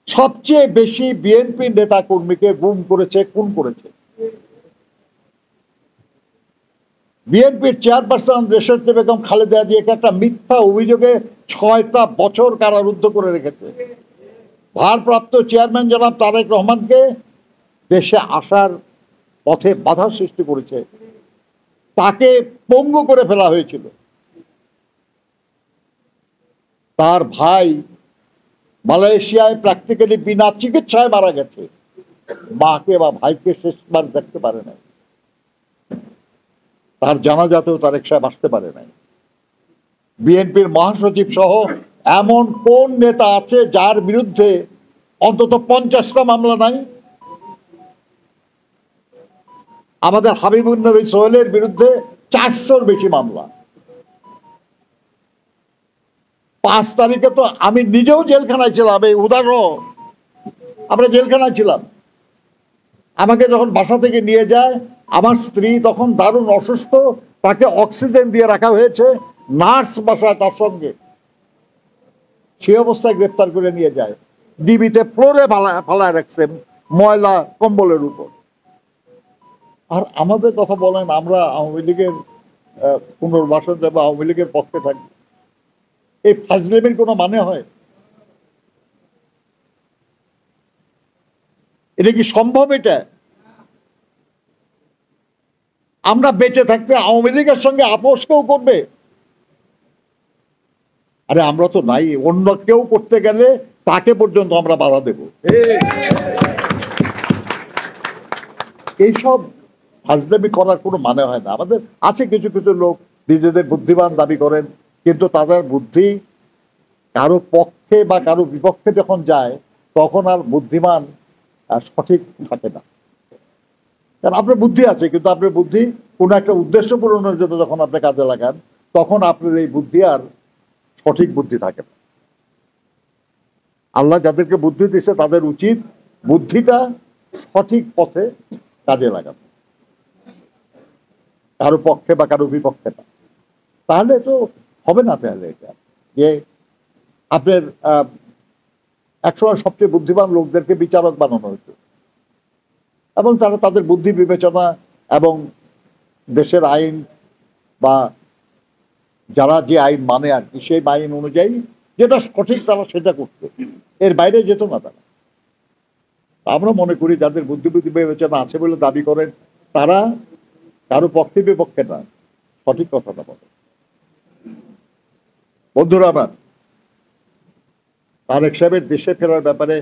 সবচেয়ে বেশি বিএনপি নেতা কর্মীকে গুম করেছে, খুন করেছে। বিএনপির চেয়ারপারসন দেশনেত্রী বেগম খালেদা জিয়াকে একটা মিথ্যা অভিযোগে 6টা বছর কারারুদ্ধ করে রেখেছে। ভারপ্রাপ্ত চেয়ারম্যান জনাব তারেক রহমানকে দেশে আসার পথে বাধার সৃষ্টি করেছে, তাকে পঙ্গু করে ফেলা হয়েছিল। তার ভাই মালয়েশিয়ায় প্র্যাকটিক্যালি বিনা চিকিৎসায় মারা গেছে, মাকে বা ভাইকে শেষবার দেখতে পারে নাই, তার জানাজাতেও তারেক সাহেব আসতে পারে নাই। বিএনপির মহাসচিব সহ এমন কোন নেতা আছে যার বিরুদ্ধে অন্তত 50টা মামলা নাই? আমাদের হাবিবুন নবী সোহেলের বিরুদ্ধে 400-র বেশি মামলা। 5 তারিখে তো আমি নিজেও জেলখানায় ছিলাম, এই উদাহরণ, আমরা জেলখানায় ছিলাম। আমাকে যখন বাসা থেকে নিয়ে যায়, আমার স্ত্রী তখন দারুণ অসুস্থ, তাকে অক্সিজেন দিয়ে রাখা হয়েছে, নার্স বাসায় তার সঙ্গে, সে অবস্থায় গ্রেফতার করে নিয়ে যায়, ডিবিতে ফ্লোরে ফালায় রাখছে ময়লা কম্বলের উপর। আর আমাদের কথা বলেন আমরা আওয়ামী লীগের পুনর্বাসন দেব, আওয়ামী লীগের পক্ষে থাকি, এই ফাজলেমির কোনো মানে হয়? এটা কি সম্ভব? এটা আমরা বেঁচে থাকতে আওয়ামী লীগের সঙ্গে আপোষ কেউ করবে? আরে আমরা তো নাই, অন্য কেউ করতে গেলে তাকে পর্যন্ত আমরা বাধা দেব। এইসব ফাজলামি করার কোনো মানে হয় না। আমাদের আছে কিছু কিছু লোক নিজেদের বুদ্ধিমান দাবি করেন, কিন্তু তাদের বুদ্ধি কারো পক্ষে বা কারো বিপক্ষে যখন যায় তখন আর বুদ্ধিমান সঠিক থাকে না। কারণ আপনার বুদ্ধি আছে, কিন্তু আপনার বুদ্ধি কোনো একটা উদ্দেশ্য পূরণের জন্য যখন আপনি কাজে লাগান, তখন আপনার এই বুদ্ধি আর সঠিক বুদ্ধি থাকে না। আল্লাহ যাদেরকে বুদ্ধি দিচ্ছে তাদের উচিত বুদ্ধিটা সঠিক পথে কাজে লাগানো, কারো পক্ষে বা কারো বিপক্ষে না। তাহলে তো হবে না। তাহলে এটা যে আপনার একসময় সবচেয়ে বুদ্ধিমান লোকদেরকে বিচারক বানানো হতো, এবং তারা তাদের বুদ্ধি বিবেচনা এবং দেশের আইন বা যারা যে আইন মানে আর কি, সেই আইন অনুযায়ী যেটা সঠিক তারা সেটা করতো, এর বাইরে যেত না তারা। আমরা মনে করি যাদের বুদ্ধি বিবেচনা আছে বলে দাবি করেন, তারা কারো পক্ষে বিপক্ষে না, সঠিক কথাটা বলে। বন্ধুরা আমার, তারেক সাহেবের দেশে ফেরার ব্যাপারে